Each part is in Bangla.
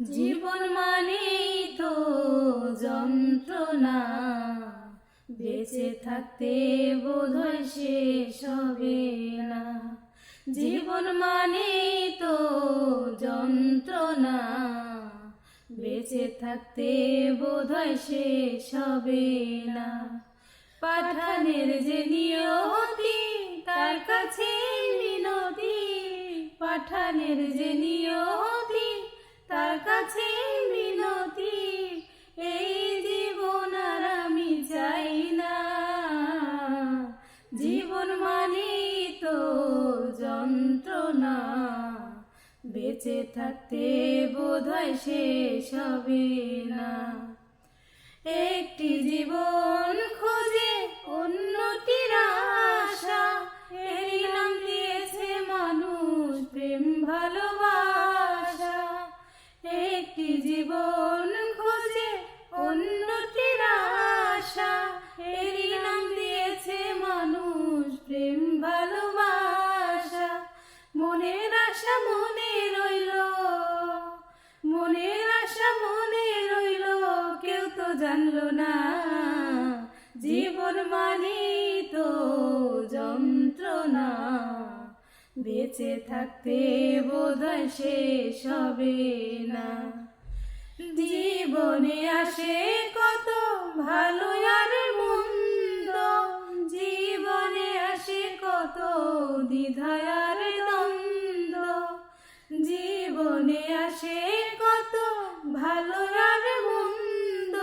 জীবন মানেই তো যন্ত্রণা, বেঁচে থাকতে বোধহয় শেষ হবে না। জীবন মানেই তো যন্ত্রণা, বেঁচে থাকতে বোধহয় শেষ হবে না। পাঠানের যে নিয়তি, তার কাছে মিনতি, পাঠানের যে নিয়তি, তার কাছে মিনতি, এই জীবন আর আমি চাই না। জীবন মানেই তো যন্ত্রণা, বেঁচে থাকতে বোধহয় শেষ হবে না। একটি জীবন খোঁজে অন্যটির আশা, এরই নাম দিয়েছে মানুষ প্রেম ভালোবাসা। একটি জীবন খোঁজে অন্যটির আশা, এরই নাম দিয়েছে মানুষ প্রেম ভালোবাসা। মনের আশা মনে রইল, মনের আশা মনে রইল, কেউ তো জানলো না। জীবন মানেই তো যন্ত্রণা, বেঁচে থাকতে বোধহয় শেষ হবে না। জীবনে আসে কত ভালো আর মন্দ, জীবনে আসে কত দ্বিধা আর দ্বন্দ্ব, জীবনে আসে কত ভালো আর মন্দ,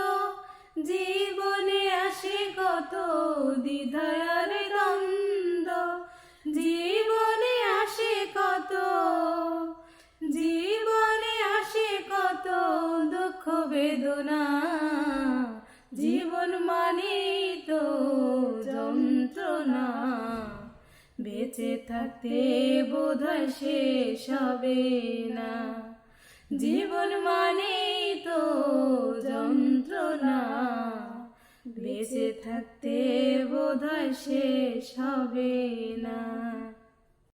জীবনে আসে কত দ্বিধা আর দ্বন্দ্ব, জীবনে আসে কত, জীবনে আসে কত দুঃখ বেদনা। জীবন মানেই তো যন্ত্রণা, বেঁচে থাকতে বোধহয় শেষ হবে না। জীবন মানেই তো যন্ত্রণা, বেঁচে থাকতে বোধহয় শেষ হবে না।